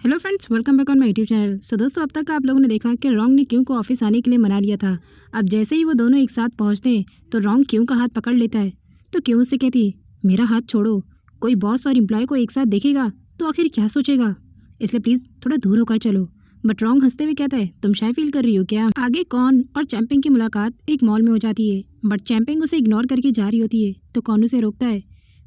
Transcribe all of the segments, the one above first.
Hello friends, welcome back on my YouTube channel. So दोस्तों, अब तक आप लोगों ने देखा कि रोंग ने क्यों को ऑफिस आने के लिए मना लिया था। अब जैसे ही वो दोनों एक साथ पहुंचते हैं तो रोंग क्यों का हाथ पकड़ लेता है। तो क्यों उससे कहती है, मेरा हाथ छोड़ो। कोई बॉस और एम्प्लॉय को एक साथ देखेगा तो आखिर क्या सोचेगा, इसलिए प्लीज़ थोड़ा दूर होकर चलो। बट रोंग हंसते हुए कहता है, तुम शायद फील कर रही हो क्या। आगे कॉर्न और चैंपिंग की मुलाकात एक मॉल में हो जाती है। बट चैंपिंग उसे इग्नोर करके जा रही होती है तो कॉर्न उसे रोकता है।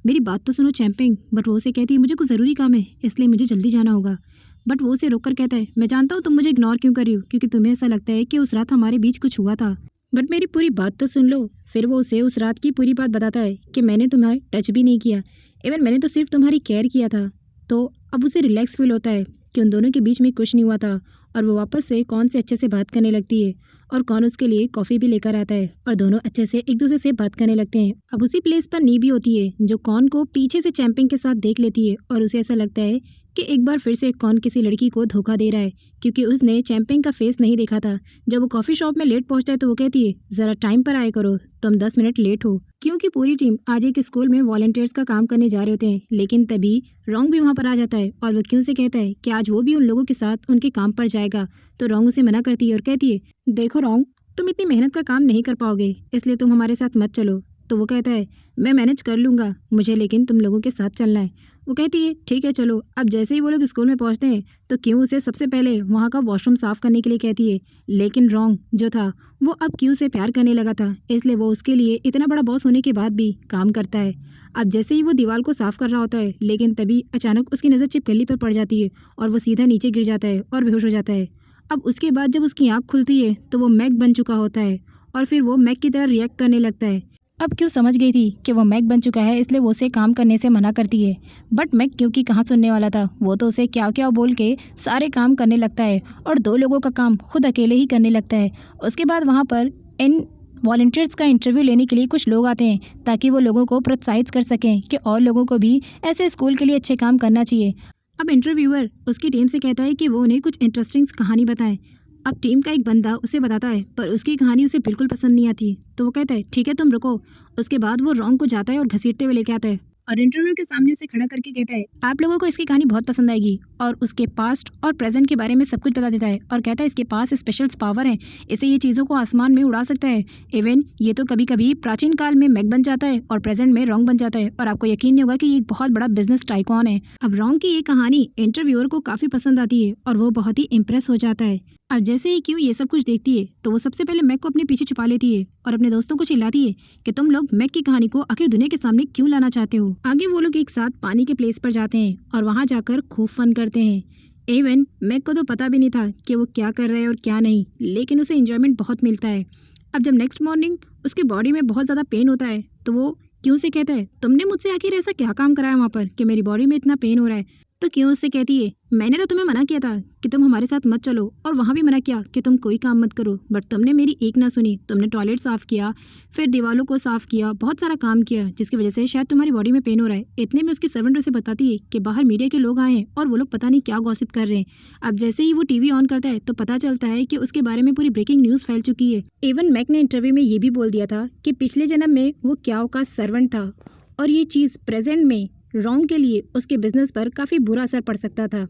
मेरी बात तो सुनो चैंपिंग। बट वो उसे कहती है, मुझे कुछ ज़रूरी काम है इसलिए मुझे जल्दी जाना होगा। बट वो उसे रोककर कहता है, मैं जानता हूँ तुम मुझे इग्नोर क्यों कर रही हो, क्योंकि तुम्हें ऐसा लगता है कि उस रात हमारे बीच कुछ हुआ था। बट मेरी पूरी बात तो सुन लो। फिर वो उसे उस रात की पूरी बात बताता है कि मैंने तुम्हें टच भी नहीं किया, इवन मैंने तो सिर्फ तुम्हारी केयर किया था। तो अब उसे रिलैक्स फील होता है कि उन दोनों के बीच में कुछ नहीं हुआ था। और वो वापस से कौन से अच्छे से बात करने लगती है और कौन उसके लिए कॉफ़ी भी लेकर आता है और दोनों अच्छे से एक दूसरे से बात करने लगते हैं। अब उसी प्लेस पर नी भी होती है जो कौन को पीछे से चैंपिंग के साथ देख लेती है और उसे ऐसा लगता है कि एक बार फिर से कौन किसी लड़की को धोखा दे रहा है, क्योंकि उसने चैंपिंग का फेस नहीं देखा था। जब वो कॉफ़ी शॉप में लेट पहुंचता है तो वो कहती है, ज़रा टाइम पर आया करो, तुम 10 मिनट लेट हो। क्योंकि पूरी टीम आज एक स्कूल में वॉलंटियर्स का काम करने जा रहे होते हैं, लेकिन तभी रोंग भी वहाँ पर आ जाता है और वो क्यों से कहता है कि आज वो भी उन लोगों के साथ उनके काम पर जाएगा। तो रोंग उसे मना करती है और कहती है, देखो रोंग, तुम इतनी मेहनत का काम नहीं कर पाओगे, इसलिए तुम हमारे साथ मत चलो। तो वो कहता है, मैं मैनेज कर लूँगा, मुझे लेकिन तुम लोगों के साथ चलना है। वो कहती है, ठीक है चलो। अब जैसे ही वो लोग स्कूल में पहुंचते हैं तो क्यों उसे सबसे पहले वहाँ का वॉशरूम साफ़ करने के लिए कहती है, लेकिन रोंग जो था वो अब क्यों से प्यार करने लगा था, इसलिए वो उसके लिए इतना बड़ा बॉस होने के बाद भी काम करता है। अब जैसे ही वो दीवार को साफ़ कर रहा होता है, लेकिन तभी अचानक उसकी नज़र छिपकली पर पड़ जाती है और वो सीधा नीचे गिर जाता है और बेहोश हो जाता है। अब उसके बाद जब उसकी आँख खुलती है तो वो मैक बन चुका होता है और फिर वो मैक की तरह रिएक्ट करने लगता है। अब क्यों समझ गई थी कि वो मैक बन चुका है, इसलिए वो उसे काम करने से मना करती है। बट मैक क्योंकि कहाँ सुनने वाला था, वो तो उसे क्या क्या बोल के सारे काम करने लगता है और 2 लोगों का काम खुद अकेले ही करने लगता है। उसके बाद वहाँ पर इन वॉलंटियर्स का इंटरव्यू लेने के लिए कुछ लोग आते हैं ताकि वो लोगों को प्रोत्साहित कर सकें कि और लोगों को भी ऐसे स्कूल के लिए अच्छे काम करना चाहिए। अब इंटरव्यूअर उसकी टीम से कहता है कि वो उन्हें कुछ इंटरेस्टिंग कहानी बताएं। अब टीम का एक बंदा उसे बताता है पर उसकी कहानी उसे बिल्कुल पसंद नहीं आती। तो वो कहता है, ठीक है तुम रुको। उसके बाद वो रोंग को जाता है और घसीटते हुए लेके आता है और इंटरव्यू के सामने उसे खड़ा करके कहता है, आप लोगों को इसकी कहानी बहुत पसंद आएगी। और उसके पास्ट और प्रेजेंट के बारे में सब कुछ बता देता है और कहता है इसके पास स्पेशल पावर है, इसे ये चीज़ों को आसमान में उड़ा सकता है। इवन ये तो कभी कभी प्राचीन काल में मैक बन जाता है और प्रेजेंट में रोंग बन जाता है और आपको यकीन नहीं होगा कि ये एक बहुत बड़ा बिजनेस टाइकॉन है। अब रोंग की ये कहानी इंटरव्यूअर को काफ़ी पसंद आती है और वो बहुत ही इम्प्रेस हो जाता है। अब जैसे ही क्यों ये सब कुछ देखती है तो वो सबसे पहले मैक को अपने पीछे छुपा लेती है और अपने दोस्तों को चिल्लाती है कि तुम लोग मैक की कहानी को आखिर दुनिया के सामने क्यों लाना चाहते हो। आगे वो लोग एक साथ पानी के प्लेस पर जाते हैं और वहाँ जाकर खूब फन करते हैं। इवन मैक को तो पता भी नहीं था कि वो क्या कर रहे हैं और क्या नहीं, लेकिन उसे इंजॉयमेंट बहुत मिलता है। अब जब नेक्स्ट मॉर्निंग उसके बॉडी में बहुत ज़्यादा पेन होता है तो वो क्यों से कहता है, तुमने मुझसे आखिर ऐसा क्या काम कराया वहाँ पर कि मेरी बॉडी में इतना पेन हो रहा है। तो क्यों उससे कहती है, मैंने तो तुम्हें मना किया था कि तुम हमारे साथ मत चलो और वहाँ भी मना किया कि तुम कोई काम मत करो, बट तुमने मेरी एक ना सुनी। तुमने टॉयलेट साफ़ किया, फिर दीवारों को साफ़ किया, बहुत सारा काम किया जिसकी वजह से शायद तुम्हारी बॉडी में पेन हो रहा है। इतने में उसकी सर्वेंट उसे बताती है कि बाहर मीडिया के लोग आए हैं और वो लोग पता नहीं क्या गॉसिप कर रहे हैं। अब जैसे ही वो टीवी ऑन करता है तो पता चलता है कि उसके बारे में पूरी ब्रेकिंग न्यूज़ फैल चुकी है। इवन मैक ने इंटरव्यू में ये भी बोल दिया था कि पिछले जन्म में वो क्याओ का सर्वेंट था और ये चीज़ प्रेजेंट में रोंग के लिए उसके बिजनेस पर काफ़ी बुरा असर पड़ सकता था।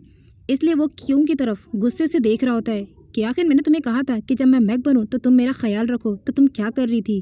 इसलिए वो क्यों की तरफ गुस्से से देख रहा होता है कि आखिर मैंने तुम्हें कहा था कि जब मैं मैक बनूं तो तुम मेरा ख्याल रखो, तो तुम क्या कर रही थी।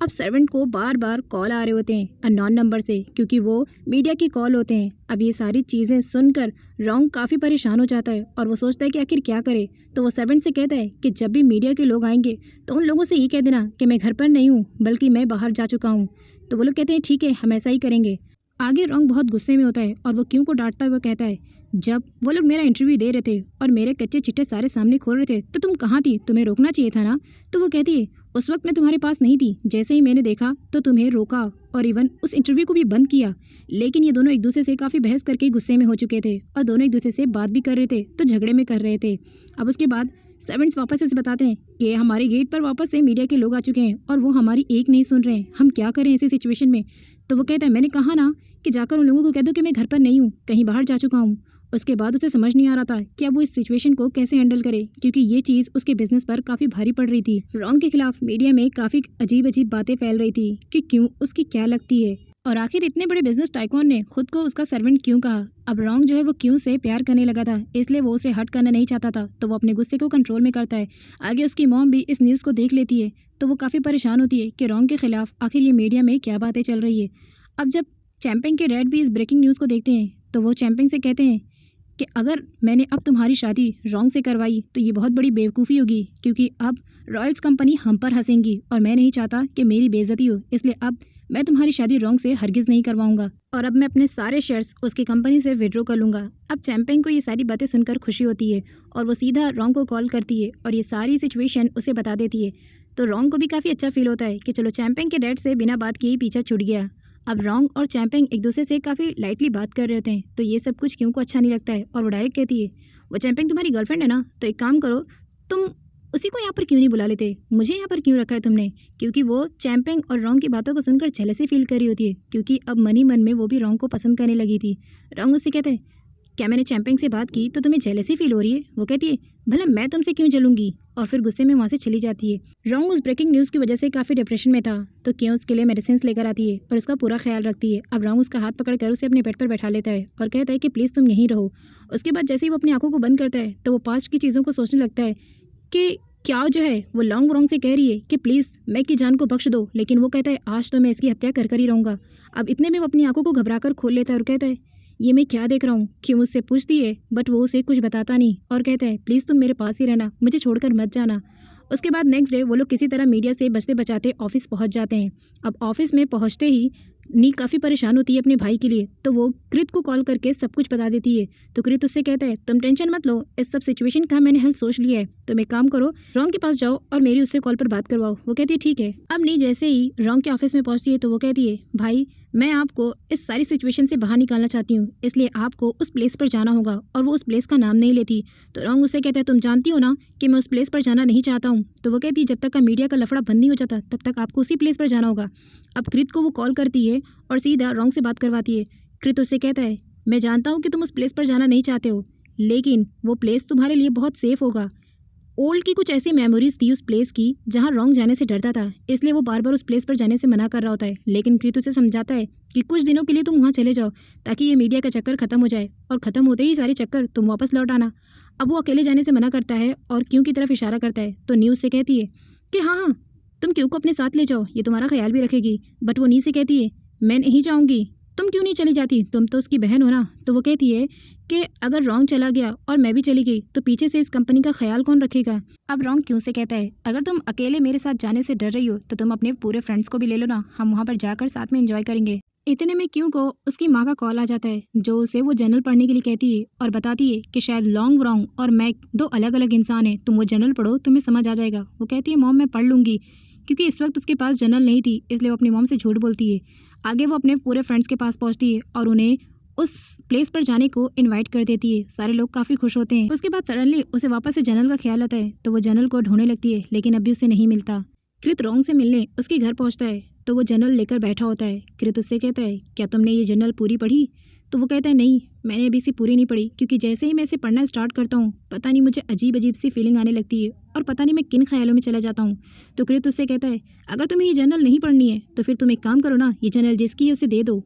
अब सर्वेंट को बार बार कॉल आ रहे होते हैं अननोन नंबर से, क्योंकि वो मीडिया की कॉल होते हैं। अब ये सारी चीज़ें सुनकर रोंग काफ़ी परेशान हो जाता है और वो सोचता है कि आखिर क्या करे। तो वो सर्वेंट से कहता है कि जब भी मीडिया के लोग आएंगे तो उन लोगों से ये कह देना कि मैं घर पर नहीं हूँ बल्कि मैं बाहर जा चुका हूँ। तो वो लोग कहते हैं ठीक है, हम ऐसा ही करेंगे। आगे रोंग बहुत गुस्से में होता है और वो क्यों को डांटता हुआ कहता है, जब वो लोग मेरा इंटरव्यू दे रहे थे और मेरे कच्चे चिट्टे सारे सामने खोल रहे थे तो तुम कहाँ थी, तुम्हें रोकना चाहिए था ना। तो वो कहती है, उस वक्त मैं तुम्हारे पास नहीं थी, जैसे ही मैंने देखा तो तुम्हें रोका और इवन उस इंटरव्यू को भी बंद किया। लेकिन ये दोनों एक दूसरे से काफ़ी बहस करके गुस्से में हो चुके थे और दोनों एक दूसरे से बात भी कर रहे थे तो झगड़े में कर रहे थे। अब उसके बाद सर्वेंट्स वापस से उसे बताते हैं कि हमारे गेट पर वापस से मीडिया के लोग आ चुके हैं और वो हमारी एक नहीं सुन रहे हैं, हम क्या करें ऐसी सिचुएशन में। तो वो कहता है, मैंने कहा ना कि जाकर उन लोगों को कह दो कि मैं घर पर नहीं हूँ, कहीं बाहर जा चुका हूँ। उसके बाद उसे समझ नहीं आ रहा था कि अब वो इस सिचुएशन को कैसे हैंडल करे, क्योंकि ये चीज़ उसके बिजनेस पर काफ़ी भारी पड़ रही थी। रोंग के खिलाफ मीडिया में काफ़ी अजीब अजीब बातें फैल रही थी कि क्यों उसकी क्या लगती है। और आखिर इतने बड़े बिजनेस टाइकून ने खुद को उसका सर्वेंट क्यों कहा। अब रॉन्ग जो है वो क्यों से प्यार करने लगा था, इसलिए वो उसे हर्ट करना नहीं चाहता था, तो वो अपने गुस्से को कंट्रोल में करता है। आगे उसकी मॉम भी इस न्यूज़ को देख लेती है तो वो काफ़ी परेशान होती है कि रॉन्ग के खिलाफ आखिर ये मीडिया में क्या बातें चल रही है। अब जब चैंपिंग के डैड भी इस ब्रेकिंग न्यूज़ को देखते हैं तो वो चैंपिंग से कहते हैं कि अगर मैंने अब तुम्हारी शादी रॉन्ग से करवाई तो ये बहुत बड़ी बेवकूफ़ी होगी, क्योंकि अब रॉयल्स कंपनी हम पर हंसेंगी और मैं नहीं चाहता कि मेरी बेइज्जती हो, इसलिए अब मैं तुम्हारी शादी रॉन्ग से हरगिज़ नहीं करवाऊंगा और अब मैं अपने सारे शेयर्स उसकी कंपनी से विड्रॉ कर लूँगा। अब चैंपिंग को ये सारी बातें सुनकर खुशी होती है और वो सीधा रॉन्ग को कॉल करती है और ये सारी सिचुएशन उसे बता देती है। तो रॉन्ग को भी काफ़ी अच्छा फील होता है कि चलो चैंपिंग के डैड से बिना बात किए ही पीछा छूट गया। अब रॉन्ग और चैंपिंग एक दूसरे से काफ़ी लाइटली बात कर रहे होते हैं, तो ये सब कुछ क्यों को अच्छा नहीं लगता है और वो डायरेक्ट कहती है, वो चैंपिंग तुम्हारी गर्लफ्रेंड है ना, तो एक काम करो, तुम उसी को यहाँ पर क्यों नहीं बुला लेते, मुझे यहाँ पर क्यों रखा है तुमने। क्योंकि वो चैंपिंग और रॉन्ग की बातों को सुनकर जेलसी फील कर रही होती है, क्योंकि अब मन ही मन में वो भी रॉन्ग को पसंद करने लगी थी। रॉन्ग उससे कहते हैं, क्या मैंने चैंपिंग से बात की तो तुम्हें जेलसी फील हो रही है। वो कहती है, भला मैं तुमसे क्यों जलूंगी, और फिर गुस्से में वहाँ से चली जाती है। रॉन्ग उस ब्रेकिंग न्यूज़ की वजह से काफ़ी डिप्रेशन में था, तो क्यों उसके लिए मेडिसिन लेकर आती है और उसका पूरा ख्याल रखती है। अब रॉन्ग उसका हाथ पकड़कर उसे अपने बेड पर बैठा लेता है और कहता है कि प्लीज़ तुम यहीं रहो। उसके बाद जैसे ही वो अपनी आंखों को बंद करता है तो वो पास्ट की चीज़ों को सोचने लगता है कि क्या जो है वो लॉन्ग रॉन्ग से कह रही है कि प्लीज़ मैक की जान को बख्श दो, लेकिन वो कहता है आज तो मैं इसकी हत्या कर ही रहूँगा। अब इतने में वो अपनी आंखों को घबराकर खोल लेता है और कहता है, ये मैं क्या देख रहा हूँ। क्यों उससे पूछती है, बट वो उसे कुछ बताता नहीं और कहता है, प्लीज़ तुम मेरे पास ही रहना, मुझे छोड़कर मत जाना। उसके बाद नेक्स्ट डे वो लोग किसी तरह मीडिया से बचते बचाते ऑफिस पहुंच जाते हैं। अब ऑफिस में पहुंचते ही नी काफ़ी परेशान होती है अपने भाई के लिए, तो वो कृत को कॉल करके सब कुछ बता देती है। तो कृत उससे कहता है, तुम टेंशन मत लो, इस सब सिचुएशन का मैंने हल सोच लिया है, तुम एक काम करो, रॉन्ग के पास जाओ और मेरी उससे कॉल पर बात करवाओ। वो कहती है ठीक है। अब नी जैसे ही रॉन्ग के ऑफिस में पहुंचती है तो वो कहती है, भाई मैं आपको इस सारी सिचुएशन से बाहर निकालना चाहती हूँ, इसलिए आपको उस प्लेस पर जाना होगा, और वो उस प्लेस का नाम नहीं लेती। तो रॉन्ग उससे कहता है, तुम जानती हो ना कि मैं उस प्लेस पर जाना नहीं चाहता हूँ। तो वो कहती है, जब तक का मीडिया का लफड़ा बंद नहीं हो जाता तब तक आपको उसी प्लेस पर जाना होगा। अब कृत को वो कॉल करती है और सीधा रॉन्ग से बात करवाती है। कृत उससे कहता है, मैं जानता हूँ कि तुम उस प्लेस पर जाना नहीं चाहते हो, लेकिन वो प्लेस तुम्हारे लिए बहुत सेफ होगा। ओल्ड की कुछ ऐसी मेमोरीज थी उस प्लेस की जहाँ रॉन्ग जाने से डरता था, इसलिए वो बार बार उस प्लेस पर जाने से मना कर रहा होता है। लेकिन कृत उसे समझाता है कि कुछ दिनों के लिए तुम वहाँ चले जाओ ताकि ये मीडिया का चक्कर खत्म हो जाए, और ख़त्म होते ही सारे चक्कर तुम वापस लौट आना। अब वो अकेले जाने से मना करता है और क्यों की तरफ इशारा करता है, तो न्यूज़ से कहती है कि हाँ हाँ तुम क्यों को अपने साथ ले जाओ, ये तुम्हारा ख्याल भी रखेगी। बट वो नी से कहती है, मैं नहीं जाऊँगी, तुम क्यों नहीं चली जाती, तुम तो उसकी बहन हो ना। तो वो कहती है कि अगर रॉन्ग चला गया और मैं भी चली गई तो पीछे से इस कंपनी का ख्याल कौन रखेगा। अब रॉन्ग क्यों से कहता है, अगर तुम अकेले मेरे साथ जाने से डर रही हो तो तुम अपने पूरे फ्रेंड्स को भी ले लो ना, हम वहाँ पर जाकर साथ में एंजॉय करेंगे। इतने में क्यों को उसकी माँ का कॉल आ जाता है, जो उसे वो जर्नल पढ़ने के लिए कहती है और बताती है कि शायद लॉन्ग रॉन्ग और मैक दो अलग अलग इंसान हैं, तुम वो जर्नल पढ़ो, तुम्हें समझ आ जाएगा। वो कहती है, मॉम मैं पढ़ लूँगी, क्योंकि इस वक्त उसके पास जर्नल नहीं थी, इसलिए वो अपनी मॉम से झूठ बोलती है। आगे वो अपने पूरे फ्रेंड्स के पास पहुंचती है और उन्हें उस प्लेस पर जाने को इनवाइट कर देती है। सारे लोग काफ़ी खुश होते हैं। उसके बाद सडनली उसे वापस से जर्नल का ख्याल आता है, तो वो जर्नल को ढूंढने लगती है, लेकिन अभी उसे नहीं मिलता। कृत रॉन्ग से मिलने उसके घर पहुंचता है तो वो जर्नल लेकर बैठा होता है। कृत उससे कहता है, क्या तुमने ये जर्नल पूरी पढ़ी। तो वो कहता है, नहीं मैंने अभी से पूरी नहीं पढ़ी, क्योंकि जैसे ही मैं इसे पढ़ना स्टार्ट करता हूँ पता नहीं मुझे अजीब अजीब सी फीलिंग आने लगती है और पता नहीं मैं किन ख्यालों में चला जाता हूँ। तो कृत उससे कहता है, अगर तुम्हें ये जर्नल नहीं पढ़नी है तो फिर तुम एक काम करो ना, ये जर्नल जिसकी है उसे दे दो।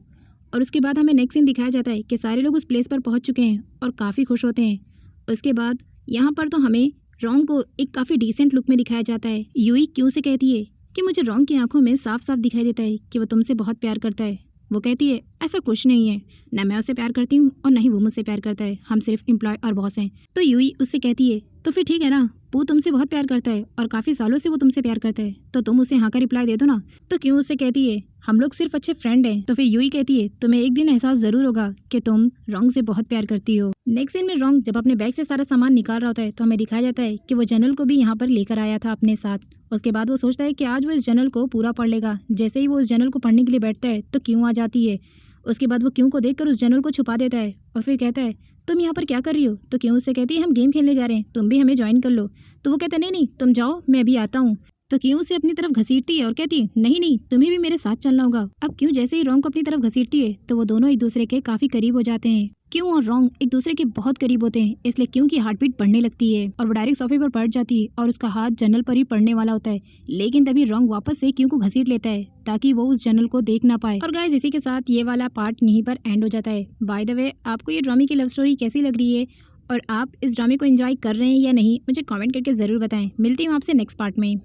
और उसके बाद हमें नेक्स्ट सीन दिखाया जाता है कि सारे लोग उस प्लेस पर पहुँच चुके हैं और काफ़ी खुश होते हैं। उसके बाद यहाँ पर तो हमें रॉन्ग को एक काफ़ी डिसेंट लुक में दिखाया जाता है। यूई क्यों से कहती है कि मुझे रॉन्ग की आंखों में साफ साफ दिखाई देता है कि वो तुमसे बहुत प्यार करता है। वो कहती है, ऐसा कुछ नहीं है, ना मैं उससे प्यार करती हूँ और ना ही वो मुझसे प्यार करता है, हम सिर्फ एम्प्लॉय और बॉस हैं। तो यूई उससे कहती है, तो फिर ठीक है ना, वो तुमसे बहुत प्यार करता है और काफ़ी सालों से वो तुमसे प्यार करता है, तो तुम उसे हाँ का रिप्लाई दे दो ना। तो क्यों उससे कहती है, हम लोग सिर्फ अच्छे फ्रेंड हैं। तो फिर यूई कहती है, तुम्हें एक दिन एहसास ज़रूर होगा कि तुम रॉन्ग से बहुत प्यार करती हो। नेक्स्ट सीन में रॉन्ग जब अपने बैग से सारा सामान निकाल रहा होता है तो हमें दिखाया जाता है कि वो जर्नल को भी यहाँ पर लेकर आया था अपने साथ। उसके बाद वो सोचता है कि आज वो इस जर्नल को पूरा पढ़ लेगा। जैसे ही वो उस जर्नल को पढ़ने के लिए बैठता है तो क्यों आ जाती है। उसके बाद वो क्यों को देखकर उस जर्नल को छुपा देता है और फिर कहता है, तुम यहाँ पर क्या कर रही हो। तो क्यों उससे कहती है, हम गेम खेलने जा रहे हैं, तुम भी हमें ज्वाइन कर लो। तो वो कहता है, नहीं नहीं तुम जाओ, मैं अभी आता हूँ। तो क्यों उसे अपनी तरफ घसीटती है और कहती है नहीं नहीं तुम्हें भी मेरे साथ चलना होगा। अब क्यों जैसे ही रोंग को अपनी तरफ घसीटती है तो वो दोनों एक दूसरे के काफी करीब हो जाते हैं। क्यों और रोंग एक दूसरे के बहुत करीब होते हैं, इसलिए क्यों की हार्ट बीट बढ़ने लगती है और वो डायरेक्ट सोफे पर पड़ जाती है और उसका हाथ जन्नल पर ही पड़ने वाला होता है। लेकिन तभी रोंग वापस से क्यों को घसीट लेता है ताकि वो उस जन्नल को देख ना पाए। और गाइस इसी के साथ ये वाला पार्ट यहीं पर एंड हो जाता है। बाय द वे आपको ये ड्रामे की लव स्टोरी कैसी लग रही है और आप इस ड्रामे को एंजॉय कर रहे हैं या नहीं, मुझे कमेंट करके ज़रूर बताएं। मिलती हूँ आपसे नेक्स्ट पार्ट में।